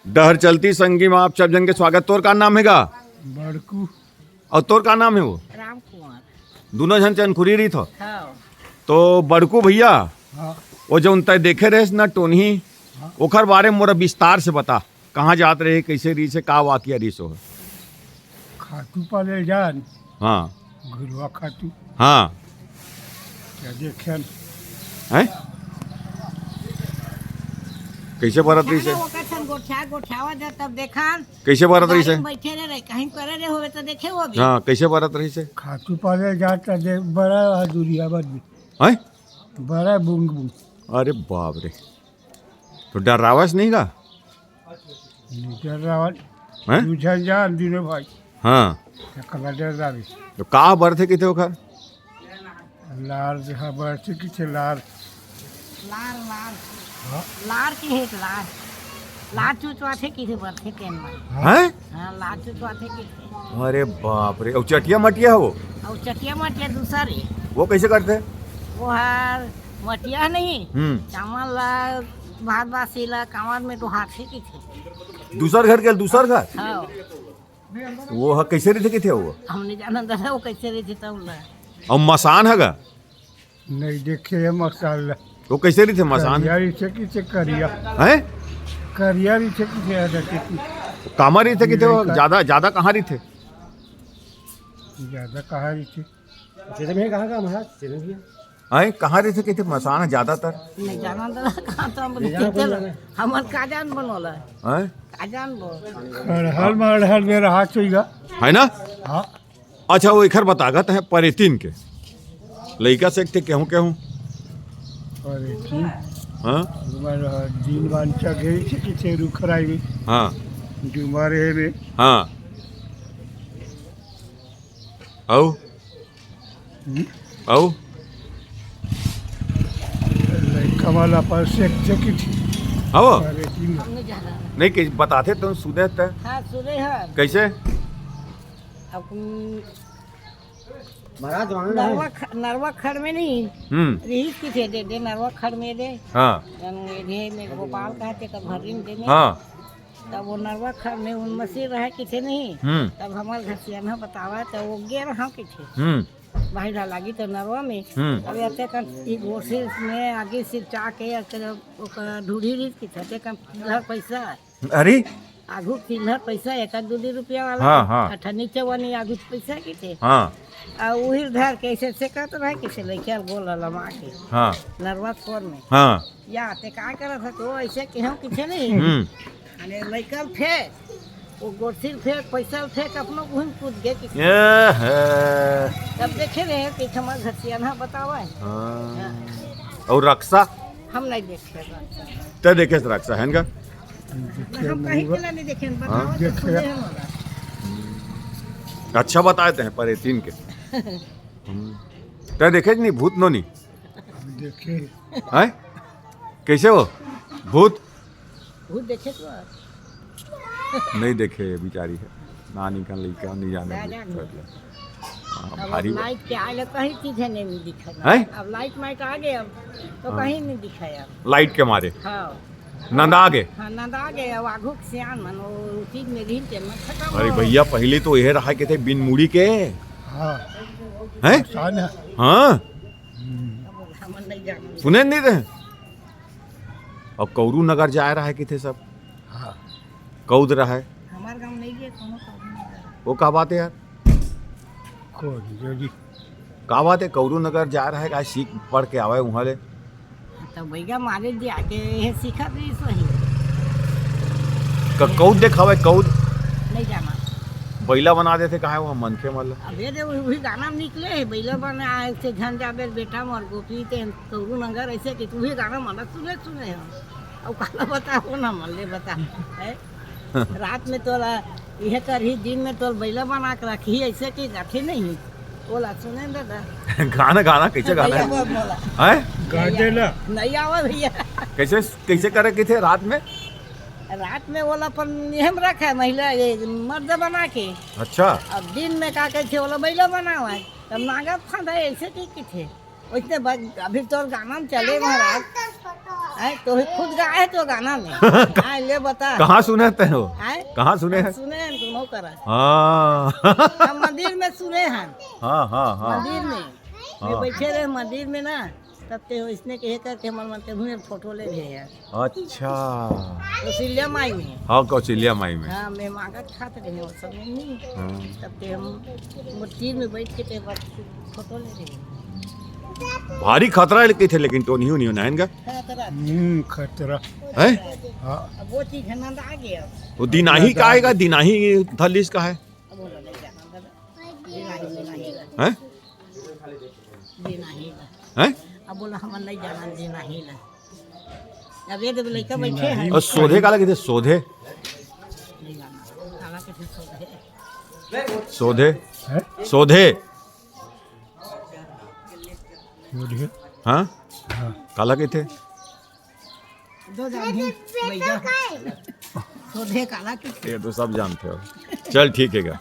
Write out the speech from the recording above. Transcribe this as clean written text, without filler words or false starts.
डहर चलती संगी में आप सब जन के स्वागत। तोर का नाम हैगा? बड़कू। और तोर का नाम है वो? राम कुमार। दोनों जन चनखुरी रही थो। हाँ। तो बड़कू भैया, हाँ वो जो तय देखे रहे ना टोनही, ओखर बारे में मोरा विस्तार से बता। कहाँ जात रहे, कैसे रही से, का वाकिया रही सो? खाटू पाले जान। हाँ गुरुआ खाटू हाँ क्या देखन। है कैसे बरत रही से? गोठ्यावा जा तब देखान कैसे बरत रही से? बैठे रहे कहीं करे रे होवे तो देखे वो भी। हाँ कैसे बरत रही से? खाटू पाले जाता दे बड़ा दूरिया बदली है बड़ा बूंग बूंग। अरे बाप रे, तो डरावस नहीं का? निकल रावण हैं? दूझन जान दिनो भाई हाँ कला डर रावी तो का बरथे किथे ओखर? लार जहाँ बढ़ते किसे लार लार लार हाँ लार की है लार लार चुचवा थे किसे बरथे केन में। हैं? हाँ लार चुचवा थे किसे। अरे बाप रे, और चटिया मटिया हो और चटिया मटिया दूसरी वो कैसे करते? वो है मटिया नहीं चावल ला भात बासी ला कांवर में तो हाथ से की थे। दूसर घर के दूसर घर हाँ वो है कैसे रही थे किथे वो? हमने जाना था वो कैसे रही थी तब ला। और मसान हैगा नहीं देखे ये मसाला वो कैसे रही थे मसान? करियारी से किसे करिया हैं? करियारी से किसे आदत की कामा रही थे किथे वो? ज्यादा ज्यादा कहाँ रही थे? ज्यादा कहा रही थी हैं कहाँ रही थे किथे मसान है ज्यादातर? नहीं जाना था कहाँ तो हमर काजान बनोला हैं? काजान बोल। खड़हल मड़हल में रहा चाहिए। है ना? हाँ अच्छा वो इखर बतागत है परेतीन के लड़का से थे केहूँ केहूँ। और एक हाँ दिन बांचा गई थी किसे रुखराई में हाँ जुमारे में हाँ औ औ कमला पर सेक की थी आओ अरे तीन हमने जाना नहीं कि बताते तुम सुने थे हाँ सुने हैं कैसे? अब नरवा खड़ में नहीं रही की थे दे नरवा खड़ में दे हाँ दे मेरे गोपाल कहते कब भरीन देने हाँ तब वो नरवा खड़ में उन मसीह रहे की थे नहीं तब हमारे घर से ना बतावा तो वो गे रहा की थे भाई लागी तो नरवा में अब ऐसे कर गोसिर में आगे सिर चा के ढूढ़ी रीत की थे कम पैसा अरे आगू 3 पैसा 1-2 रुपया वाला हाँ, हाँ। अठा नीचे वाली आगू पैसा की थे हाँ आ वही धर के ऐसे से कहते रहे किसे लेके बोल लमा के हाँ नरवा खोर में हाँ या ते का करत है तो ऐसे के हम किथे नहीं अरे लइकल फेंक वो गोरसिर फेंक पैसा फेंक अपनो घूम कूद गए किसे ये है तब देखे रहे कि हमार घसिया ना बतावा हाँ। और रक्षा हम नहीं देखे रहा। ते देखे रक्षा है इनका? हम कहीं के नहीं देखे बतावा तो देखे। सुने हमारा अच्छा बताए थे परेतीन के ते देखे नहीं भूत नो नहीं देखे है कैसे हो भूत? भूत देखे तो नहीं देखे ये बिचारी है नानी का लड़का नहीं जाने हाँ, अब भारी लाइट के आए कहीं चीजें नहीं दिखा हैं? अब लाइट माइट आ गए अब तो कहीं नहीं दिखाया लाइट के मारे हाँ नंद आ गए। हाँ नंद आ गए अब आघू के सियान मन वो चीज में रील के मन खत्म अरे हो। भैया पहले तो यह रहा के थे बिन मुड़ी के हाँ हैं? सान है हाँ अब हम नहीं जाना सुने नहीं थे? अब कौरू नगर जा रहा है कि थे सब हाँ कौद रहा है हमारे गांव नहीं गए कोनो काम नहीं करा। वो का बात है यार? कौन जोड़ी का बात है कौरू नगर जा रहा है का सीख पढ़ के आवे वहाँ ले? तो भैया मारे दिया के ये सीखा दी सही कौद देखावे कौद नहीं जाना। बैला बना देते कहा वहाँ मनखे मतलब अब ये दे वही गाना में निकले है बैला बने आए से झन जाबे बेटा मोर गोपी ते कौरू नगर ऐसे कि तू ही गाना मन सुने हम अब काला बताओ ना मन ले बता है रात में तोला यह कर ही दिन में तोल बैला बना के रखी ऐसे कि रखे नहीं बोला सुने दादा गाना गाना कैसे गाना है? भैया बोला हैं? गा देला नहीं आवा भैया कैसे कैसे करे कि थे रात में? रात में बोला पर हम रखा महिला ये मर्द बना के अच्छा अब दिन में का कहते बोला बैला बना हुआ है तब नागत फंदा ऐसे की थे वैसे अभी तो गाना में चले महाराज आए तो खुद गाए तो गाना में आए ले बता कहाँ सुने थे हो? आए कहाँ सुने हैं? सुने हैं दोनों करा हाँ हम मंदिर में सुने हैं हाँ हाँ हाँ मंदिर में हाँ। बैठे रहे मंदिर में ना तब ते इसने कहे करके मन मनते हुए फोटो ले गए यार अच्छा कौशल्या माई में हाँ कौशल्या माई में हाँ मैं मांगत खाते रहे और सब में नहीं हाँ। तब ते हम मंदिर में बैठ के ते बस फोटो ले रहे भारी खतरा लेके थे लेकिन टोनी नहीं होना है इनका खतरा है हाँ अब वो चीज है नंद आ गया वो दिनाही का आएगा दिनाही थलीस का है अब बोला नहीं जाना दादा दिनाही हैं दिनाही हैं अब बोला हम नहीं जाना दिनाही ना अब ये तो लड़का बैठे हैं और सोधे का लगे थे सोधे नहीं जाना खाना के फिर सो सोधे है सोधे बोलिए हाँ हाँ काला के थे दो जानी भैया सोधे काला की ये तो सब जानते हो चल ठीक है क्या